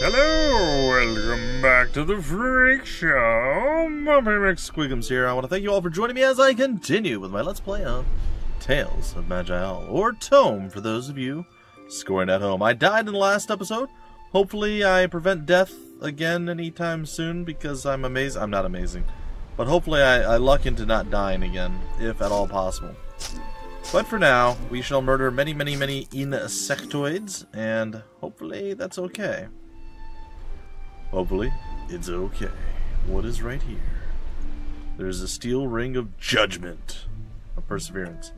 Hello, welcome back to the Freak Show. Muppy McSquigums here. I want to thank you all for joining me as I continue with my Let's Play of Tales of Maj'Eyal, or ToME for those of you scoring at home. I died in the last episode. Hopefully I prevent death again anytime soon because I'm amazing. I'm not amazing. But hopefully I luck into not dying again, if at all possible. But for now, we shall murder many insectoids, and hopefully that's okay. Hopefully, it's okay. What is right here? There's a steel ring of judgment. Of perseverance.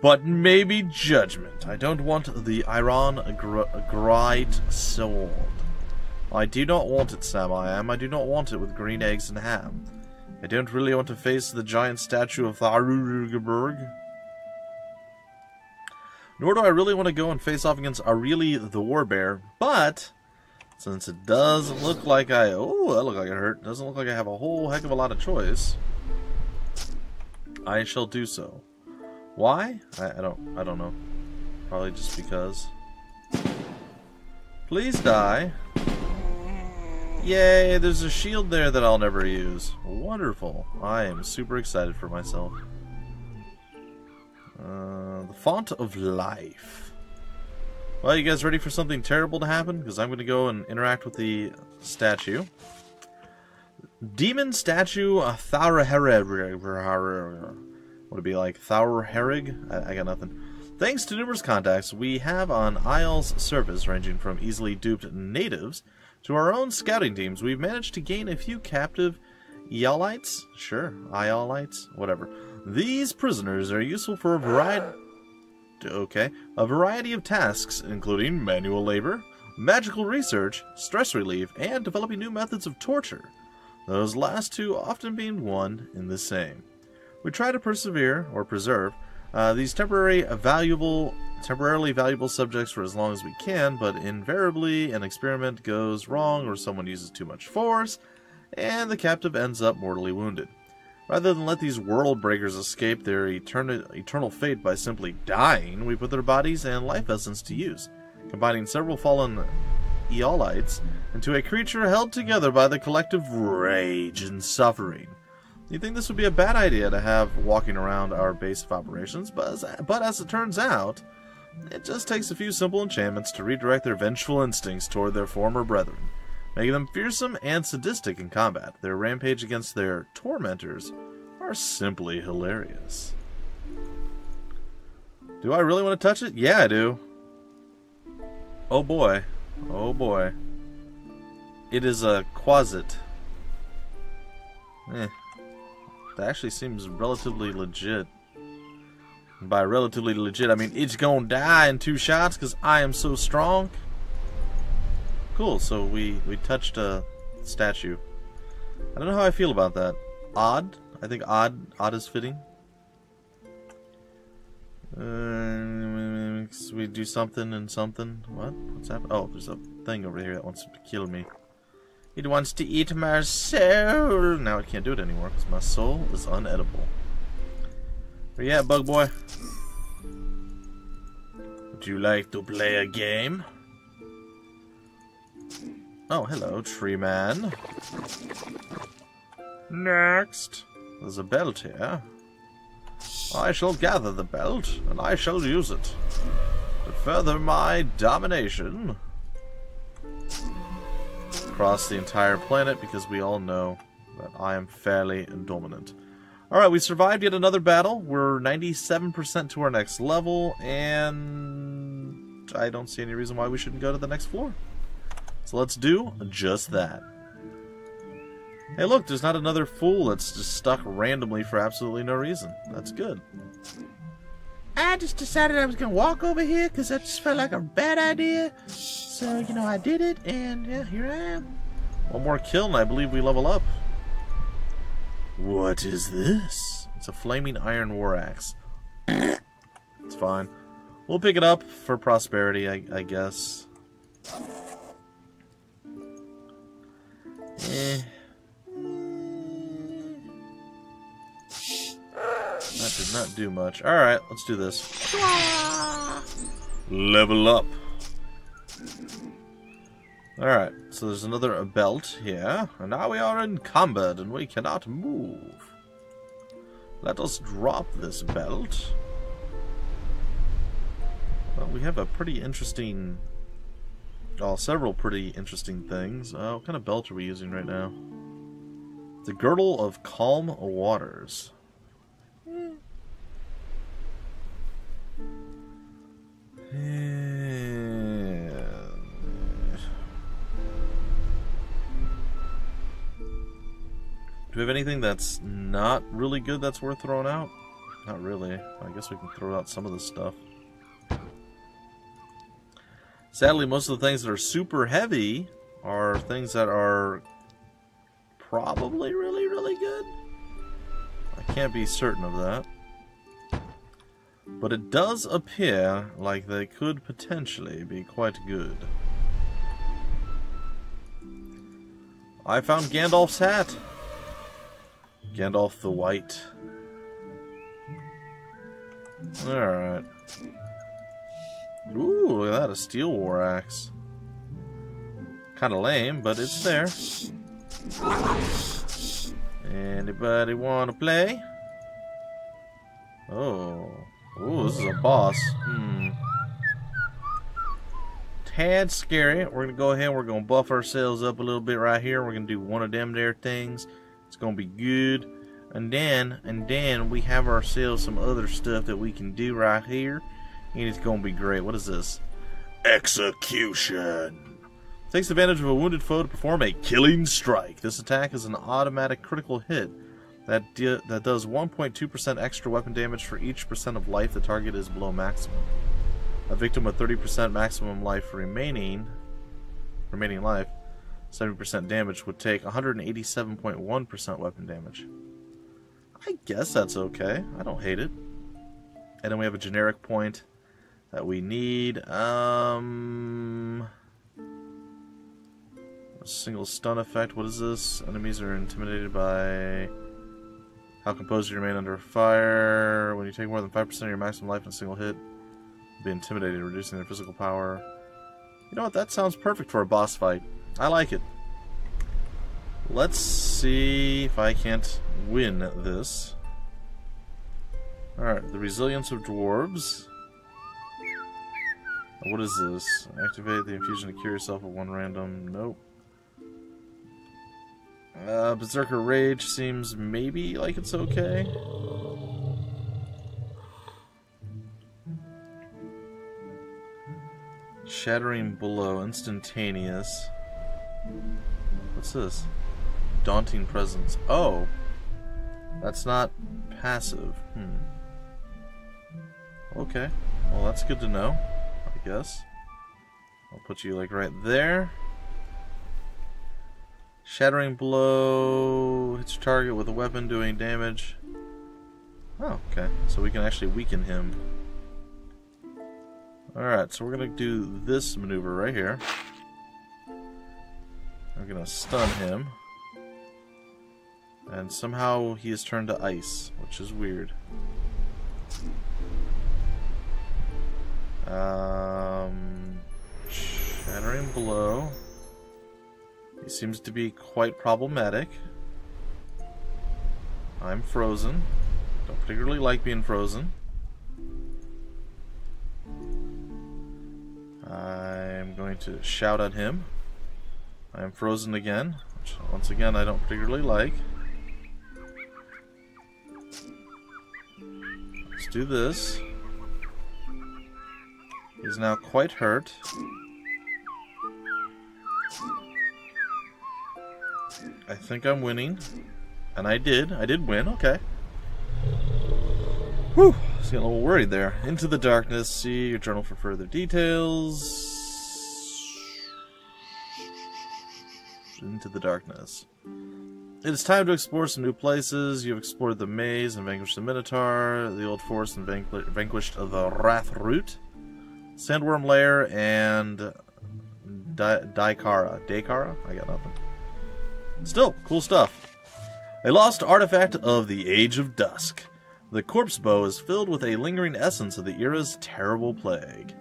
But maybe judgment. I don't want the iron gright sword. I do not want it, Sam I am. I do not want it with green eggs and ham. I don't really want to face the giant statue of Throwback. Nor do I really want to go and face off against Aureli the Warbear, but since it doesn't look like that looked like it hurt. Doesn't look like I have a whole heck of a lot of choice. I shall do so. Why? I don't know. Probably just because. Please die. Yay, there's a shield there that I'll never use. Wonderful. I am super excited for myself. The Font of Life. Well, you guys ready for something terrible to happen? Because I'm going to go and interact with the statue. Demon statue Thaureherig. Would it be like Thaureherig? I got nothing. Thanks to numerous contacts we have on Isle's surface, ranging from easily duped natives to our own scouting teams, we've managed to gain a few captive Eolites? Sure, Iolites? Whatever. These prisoners are useful for a variety of tasks, including manual labor, magical research, stress relief, and developing new methods of torture. Those last two often being one and the same. We try to persevere, or preserve, these temporarily valuable subjects for as long as we can, but invariably an experiment goes wrong or someone uses too much force, and the captive ends up mortally wounded. Rather than let these world breakers escape their eternal fate by simply dying, we put their bodies and life essence to use, combining several fallen Eolites into a creature held together by the collective rage and suffering. You think this would be a bad idea to have walking around our base of operations, but as it turns out, it just takes a few simple enchantments to redirect their vengeful instincts toward their former brethren, making them fearsome and sadistic in combat. Their rampage against their tormentors are simply hilarious. Do I really want to touch it? Yeah, I do. Oh boy. Oh boy. It is a quasit. That actually seems relatively legit. And by relatively legit, I mean it's gonna die in 2 shots because I am so strong. Cool, so we touched a statue. I don't know how I feel about that. Odd? I think odd is fitting. We do something and something. What? What's happening? Oh, there's a thing over here that wants to kill me. It wants to eat my soul. Now I can't do it anymore because my soul is unedible. Where you at, bug boy? Would you like to play a game? Oh, hello, tree man. Next. There's a belt here. I shall gather the belt, and I shall use it to further my domination across the entire planet, because we all know that I am fairly dominant. Alright, we survived yet another battle. We're 97% to our next level, and I don't see any reason why we shouldn't go to the next floor. So let's do just that. Hey look, there's not another fool that's just stuck randomly for absolutely no reason. That's good. I just decided I was going to walk over here because that just felt like a bad idea. So, you know, I did it, and yeah, here I am. One more kill and I believe we level up. What is this? It's a flaming iron war axe. It's fine. We'll pick it up for prosperity, I guess. That did not do much. Alright, let's do this. Level up. Alright, so there's another belt here. And now we are in combat and we cannot move. Let us drop this belt. Well, we have a pretty interesting... Oh, several pretty interesting things. What kind of belt are we using right now? The Girdle of Calm Waters. Do we have anything that's not really good that's worth throwing out? Not really. I guess we can throw out some of this stuff. Sadly, most of the things that are super heavy are things that are probably really, really good. I can't be certain of that. But it does appear like they could potentially be quite good. I found Gandalf's hat. Gandalf the White. Alright. Ooh, look at that, a steel war axe. Kinda lame, but it's there. Anybody wanna play? Oh. Ooh, this is a boss. Tad scary. We're gonna go ahead, we're gonna buff ourselves up a little bit right here. We're gonna do one of them there things. It's gonna be good. And then we have ourselves some other stuff that we can do right here. And it's gonna be great. What is this? Execution. Takes advantage of a wounded foe to perform a killing strike. This attack is an automatic critical hit that does 1.2% extra weapon damage for each percent of life the target is below maximum. A victim with 30% maximum life remaining life, 70% damage, would take 187.1% weapon damage. I guess that's okay. I don't hate it. And then we have a generic point that we need. A single stun effect. What is this? Enemies are intimidated by how composed you remain under fire. When you take more than 5% of your maximum life in a single hit, you'll be intimidated, reducing their physical power. You know what? That sounds perfect for a boss fight. I like it. Let's see if I can't win this. Alright, the resilience of dwarves. What is this? Activate the infusion to cure yourself of one random. Nope. Berserker Rage seems maybe like it's okay. Shattering Blow, instantaneous. What's this? Daunting Presence. Oh! That's not passive. Okay. Well, that's good to know, I guess. I'll put you, like, right there. Shattering Blow hits your target with a weapon doing damage. Oh, okay. So we can actually weaken him. Alright, so we're going to do this maneuver right here. We're going to stun him. And somehow he is turned to ice, which is weird. Shattering Blow. He seems to be quite problematic. I'm frozen. Don't particularly like being frozen. I'm going to shout at him. I am frozen again, which once again I don't particularly like. Let's do this. He's now quite hurt. I think I'm winning. And I did win, okay. Whew, I was getting a little worried there. Into the darkness, see your journal for further details. Into the darkness. It is time to explore some new places. You have explored the maze and vanquished the Minotaur, the old forest and vanquished the Wrath Root, Sandworm Lair, and Daikara. Daikara? I got nothing. Still, cool stuff. A lost artifact of the Age of Dusk. The corpse bow is filled with a lingering essence of the era's terrible plague.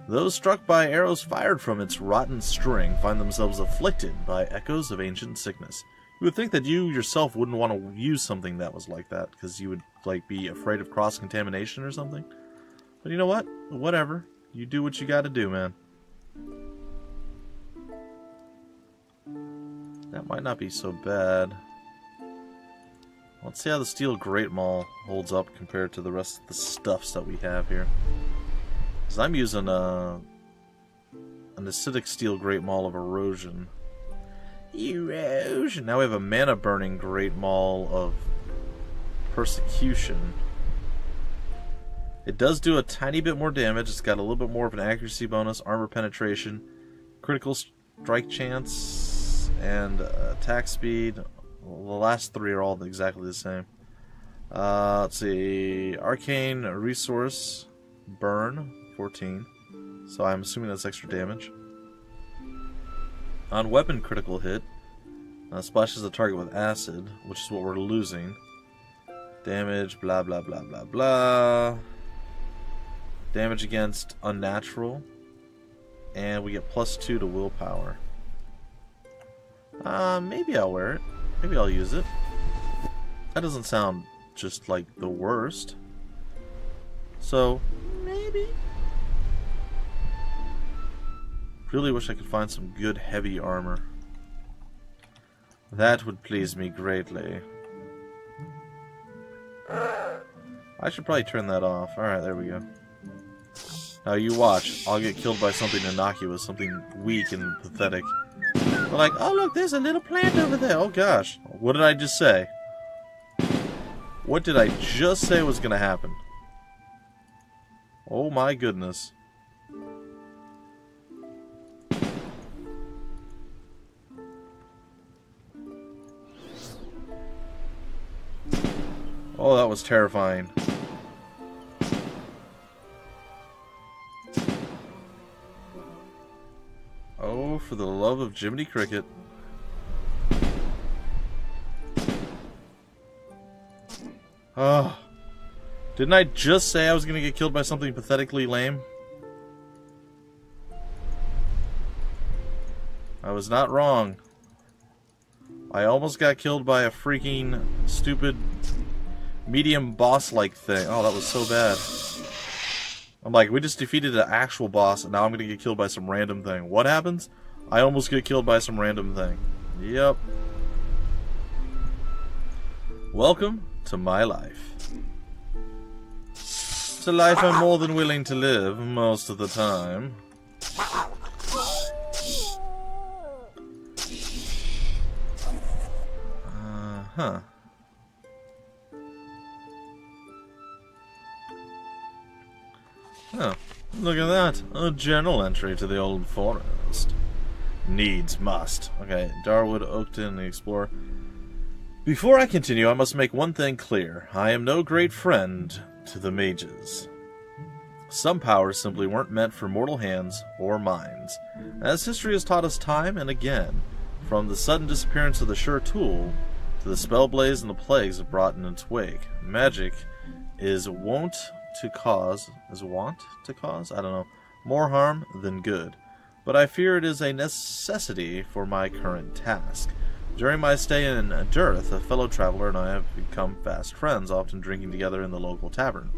Those struck by arrows fired from its rotten string find themselves afflicted by echoes of ancient sickness. You would think that you yourself wouldn't want to use something that was like that, because you would like be afraid of cross-contamination or something. But you know what? Whatever. You do what you gotta do, man. That might not be so bad. Let's see how the steel Great Maul holds up compared to the rest of the stuffs that we have here. Because I'm using an acidic steel Great Maul of erosion. Erosion! Now we have a mana burning Great Maul of persecution. It does do a tiny bit more damage. It's got a little bit more of an accuracy bonus, armor penetration, critical strike chance, and attack speed. Well, the last three are all exactly the same. Let's see. Arcane Resource Burn, 14. So I'm assuming that's extra damage. On weapon critical hit, splashes the target with acid, which is what we're losing. Damage, blah blah blah blah blah. Damage against unnatural. And we get +2 to willpower. Maybe I'll wear it. Maybe I'll use it. That doesn't sound just like the worst. So, maybe. Really wish I could find some good heavy armor. That would please me greatly. I should probably turn that off. Alright, there we go. Now you watch. I'll get killed by something innocuous, something weak and pathetic. But like, oh look, there's a little plant over there. Oh gosh. What did I just say? What did I just say was gonna happen? Oh my goodness. Oh, that was terrifying. Oh, for the love of Jiminy Cricket. Oh. Didn't I just say I was going to get killed by something pathetically lame? I was not wrong. I almost got killed by a freaking stupid medium boss-like thing. Oh, that was so bad. I'm like, we just defeated an actual boss, and now I'm gonna get killed by some random thing. What happens? I almost get killed by some random thing. Yep. Welcome to my life. It's a life I'm more than willing to live most of the time. Huh. Oh, look at that. A journal entry to the old forest. Needs must. Okay, Darwood, Oakton, the Explorer. Before I continue, I must make one thing clear. I am no great friend to the mages. Some powers simply weren't meant for mortal hands or minds. As history has taught us time and again, from the sudden disappearance of the sure tool to the spellblaze and the plagues it brought in its wake, magic is wont to cause, I don't know, more harm than good. But I fear it is a necessity for my current task. During my stay in Dwarf, a fellow traveler and I have become fast friends, often drinking together in the local tavern.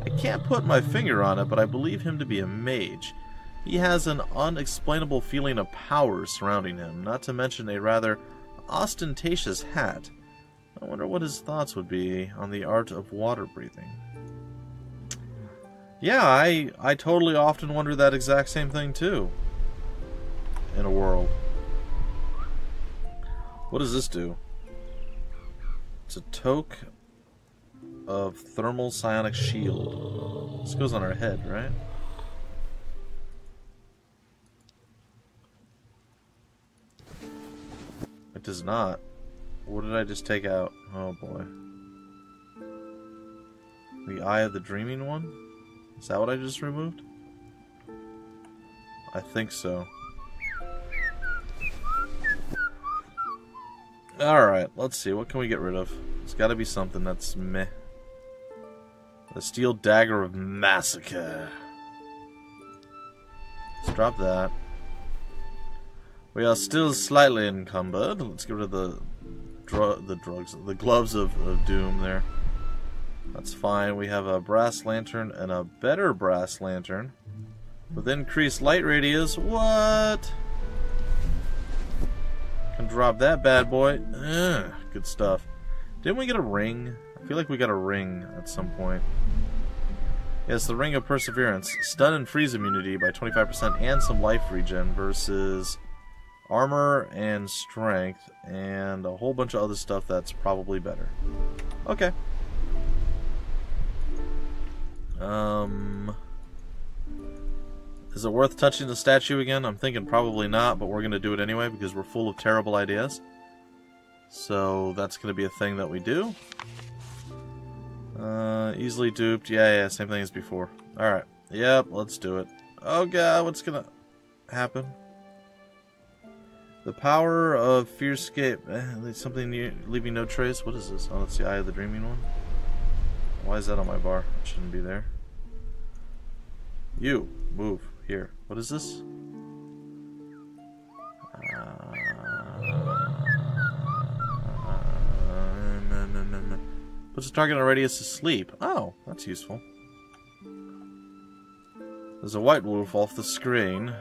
I can't put my finger on it, but I believe him to be a mage. He has an unexplainable feeling of power surrounding him, not to mention a rather ostentatious hat. I wonder what his thoughts would be on the art of water breathing. Yeah, I totally often wonder that exact same thing too. In a world. What does this do? It's a toque of thermal psionic shield. This goes on our head, right? It does not. What did I just take out? Oh boy. The Eye of the Dreaming One? Is that what I just removed? I think so. Alright, let's see. What can we get rid of? It's gotta be something that's meh. The Steel Dagger of Massacre. Let's drop that. We are still slightly encumbered. Let's get rid of the gloves of doom there. That's fine. We have a brass lantern and a better brass lantern with increased light radius. What? Can drop that bad boy. Ugh, good stuff. Didn't we get a ring? I feel like we got a ring at some point. Yes, the Ring of Perseverance. Stun and freeze immunity by 25% and some life regen versus armor and strength and a whole bunch of other stuff that's probably better. Okay. Is it worth touching the statue again? I'm thinking probably not, but we're going to do it anyway because we're full of terrible ideas. So that's going to be a thing that we do. Easily duped. Yeah, same thing as before. Alright. Yep, let's do it. Oh god, what's going to happen? The power of Fearscape. Something new, leaving no trace. What is this? Oh, that's the Eye of the Dreaming one. Why is that on my bar? It shouldn't be there. You, move. Here. What is this? Puts the target on a radius asleep. Oh, that's useful. There's a white wolf off the screen.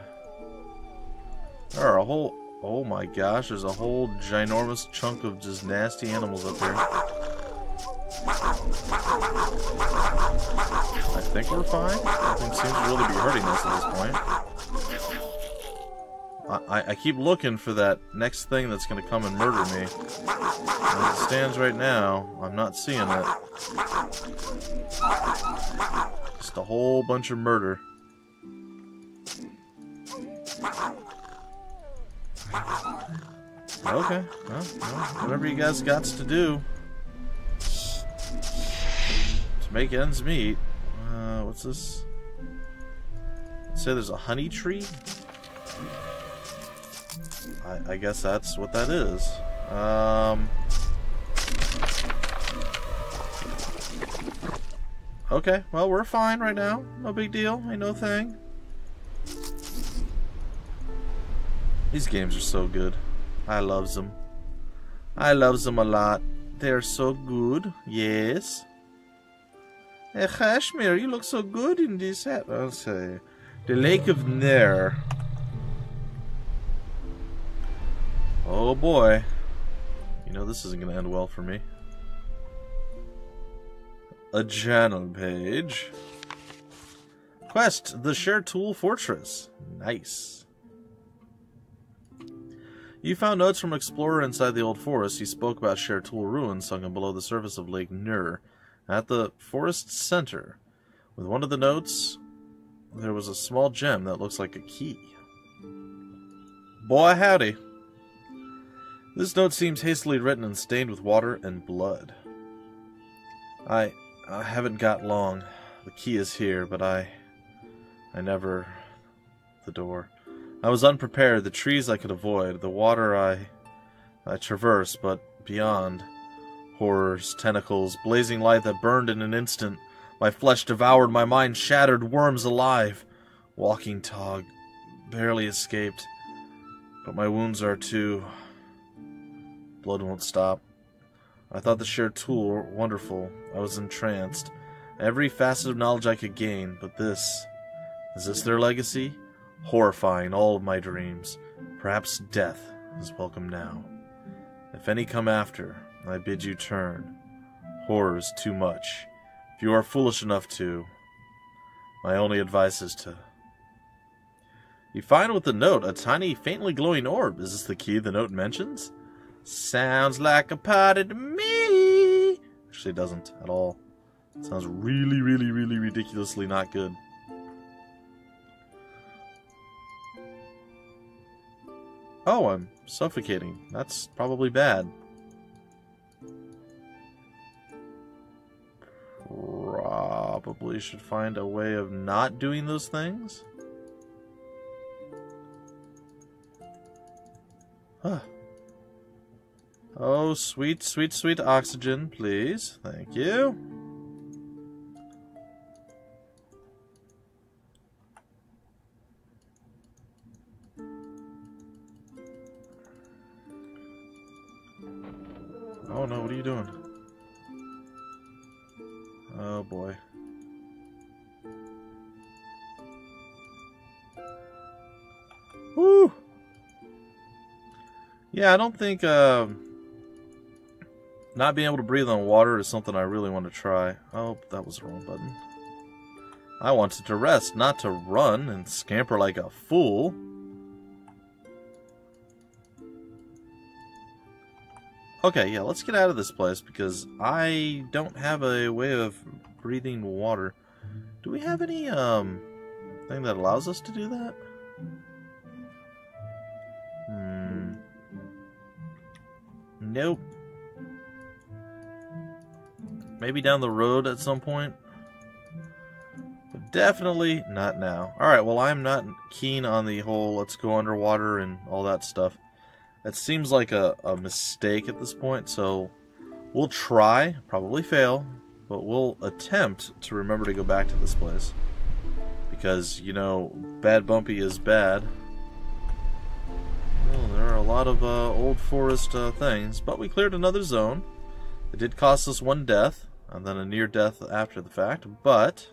There are a whole... Oh my gosh, there's a whole ginormous chunk of just nasty animals up here. I think we're fine. Nothing seems to really be hurting us at this point. I keep looking for that next thing that's going to come and murder me. As it stands right now, I'm not seeing it. Just a whole bunch of murder. Okay, well, whatever you guys got to do to make ends meet. What's this? Let's say there's a honey tree. I guess that's what that is. Okay, well, we're fine right now. No big deal. Ain't no thing. These games are so good. I loves them. I loves them a lot. They're so good. Yes. Hey, Kashmir, you look so good in this hat. I'll say. The Lake of Nair. Oh boy. You know this isn't going to end well for me. A channel page. Quest, the Shertool Fortress. Nice. You found notes from an explorer inside the old forest. He spoke about Shertool ruins sunken below the surface of Lake Nur. At the forest's center, with one of the notes, there was a small gem that looks like a key. Boy, howdy. This note seems hastily written and stained with water and blood. I haven't got long. The key is here, but I never... The door. I was unprepared. The trees I could avoid. The water I traverse, but beyond... Horrors, tentacles, blazing light that burned in an instant. My flesh devoured, my mind shattered, worms alive. Walking Tog, barely escaped. But my wounds are too... Blood won't stop. I thought the Shertool were wonderful. I was entranced. Every facet of knowledge I could gain, but this... Is this their legacy? Horrifying all of my dreams. Perhaps death is welcome now. If any come after... I bid you turn. Horrors too much. If you are foolish enough to, my only advice is to... You find with the note a tiny, faintly glowing orb. Is this the key the note mentions? Sounds like a party to me. Actually, it doesn't at all. It sounds really, really, really ridiculously not good. Oh, I'm suffocating. That's probably bad. Probably should find a way of not doing those things. Huh. Oh, sweet, sweet, sweet oxygen, please. Thank you. Oh no, what are you doing? Oh boy. Woo! Yeah, I don't think not being able to breathe on water is something I really want to try. Oh, that was the wrong button. I wanted to rest, not to run and scamper like a fool. Okay, yeah, let's get out of this place because I don't have a way of breathing water. Do we have any thing that allows us to do that? Nope. Maybe down the road at some point. But definitely not now. Alright, well I'm not keen on the whole let's go underwater and all that stuff. It seems like a mistake at this point, so we'll try, probably fail, but we'll attempt to remember to go back to this place. Because, you know, bad bumpy is bad. Well, there are a lot of old forest things, but we cleared another zone. It did cost us 1 death, and then a near death after the fact, but...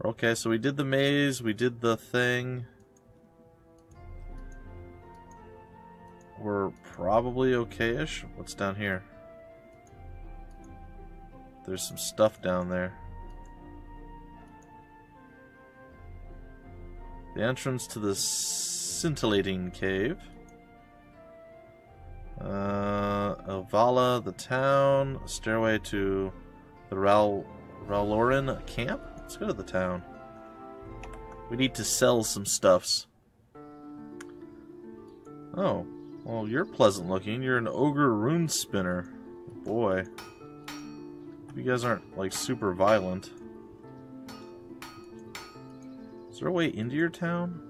Okay, so we did the maze, we did the thing. We're probably okay-ish. What's down here? There's some stuff down there. The entrance to the scintillating cave. Avala, the town. A stairway to the Raloran camp. Let's go to the town. We need to sell some stuffs. Oh. Well, you're pleasant looking. You're an ogre rune spinner. Boy. You guys aren't, like, super violent. Is there a way into your town?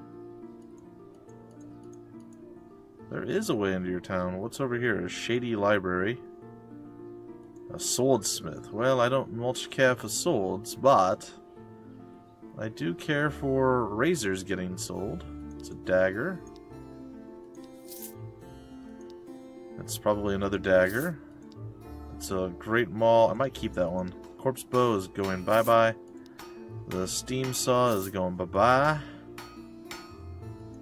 There is a way into your town. What's over here? A shady library. A swordsmith. Well, I don't much care for swords, but I do care for razors getting sold. It's a dagger. It's probably another dagger. It's a great maul. I might keep that one. Corpse bow is going bye-bye. The steam saw is going bye-bye.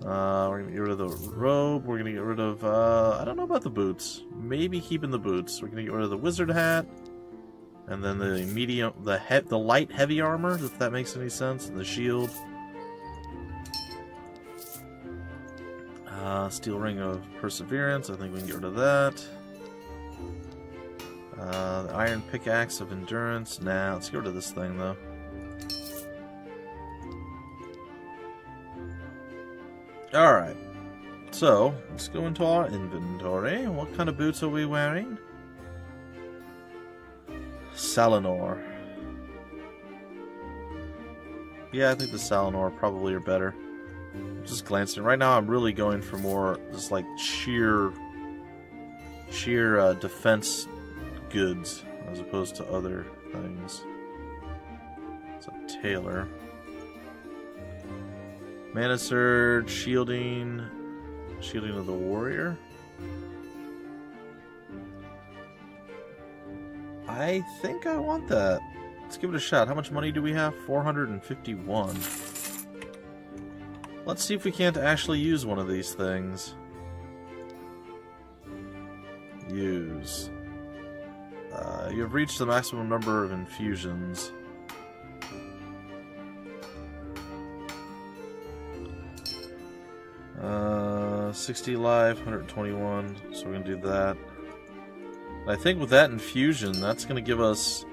We're going to get rid of the robe. We're going to get rid of... I don't know about the boots. Maybe keeping the boots. We're going to get rid of the wizard hat. And then the medium... the light heavy armor, if that makes any sense. And the shield. Steel ring of perseverance. I think we can get rid of that. The iron pickaxe of endurance. Nah, let's get rid of this thing though. Alright. So, let's go into our inventory. What kind of boots are we wearing? Salinor. Yeah, I think the Salinor probably are better. Just glancing. Right now I'm really going for more just like sheer defense goods as opposed to other things. It's a tailor. Mana surge, shielding of the warrior. I think I want that. Let's give it a shot. How much money do we have? 451. Let's see if we can't actually use one of these things. Use. You have reached the maximum number of infusions. Uh, 60 life, 121. So we're gonna do that. I think with that infusion, that's gonna give us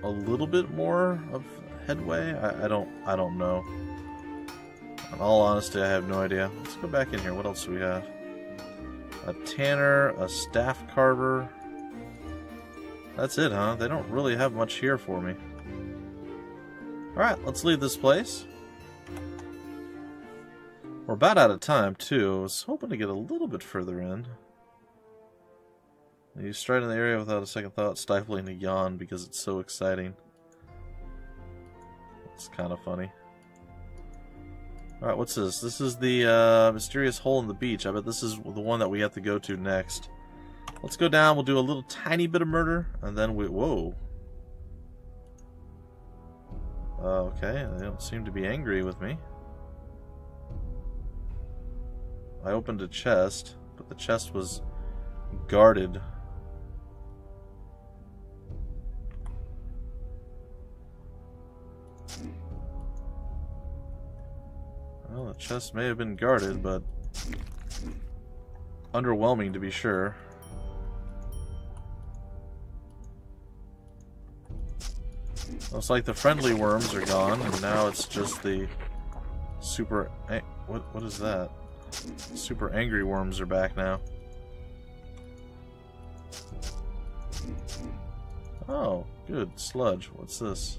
a little bit more of headway. I don't know. In all honesty, I have no idea. Let's go back in here. What else do we have? A tanner, a staff carver. That's it, huh? They don't really have much here for me. Alright, let's leave this place. We're about out of time, too. I was hoping to get a little bit further in. You stride in the area without a second thought, stifling a yawn because it's so exciting. It's kind of funny. Alright, what's this? This is the mysterious hole in the beach. I bet this is the one that we have to go to next. Let's go down. We'll do a little tiny bit of murder, and then we... Whoa. Okay, they don't seem to be angry with me. I opened a chest, but the chest was guarded. Well, the chest may have been guarded, but underwhelming to be sure. Looks like the friendly worms are gone, and now it's just the super... What is that? Super angry worms are back now. Oh, good. Sludge. What's this?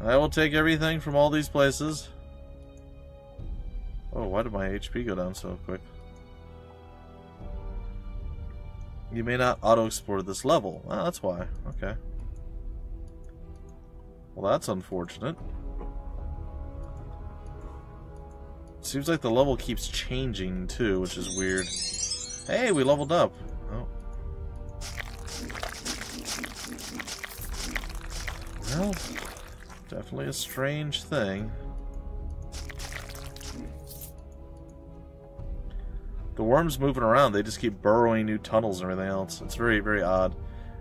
I will take everything from all these places. Oh, why did my HP go down so quick? You may not auto-explore this level. Ah, that's why. Okay. Well, that's unfortunate. Seems like the level keeps changing, too, which is weird. Hey, we leveled up. Oh. Well, definitely a strange thing. The worms moving around, they just keep burrowing new tunnels and everything else. It's very, very odd.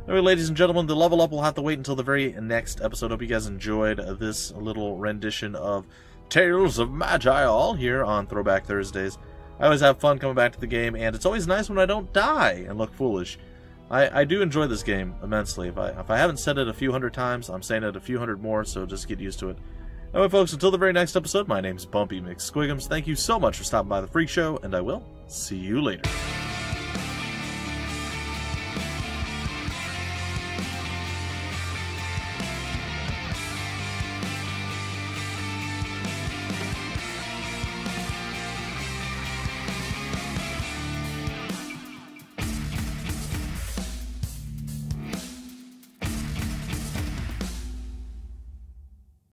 Anyway, ladies and gentlemen, the level up will have to wait until the very next episode. Hope you guys enjoyed this little rendition of Tales of Maj'Eyal here on Throwback Thursdays. I always have fun coming back to the game, and it's always nice when I don't die and look foolish. I do enjoy this game immensely. If I haven't said it a few hundred times, I'm saying it a few hundred more, so just get used to it. Anyway, folks, until the very next episode, my name's Bumpy McSquigums. Thank you so much for stopping by the Freak Show, and I will see you later.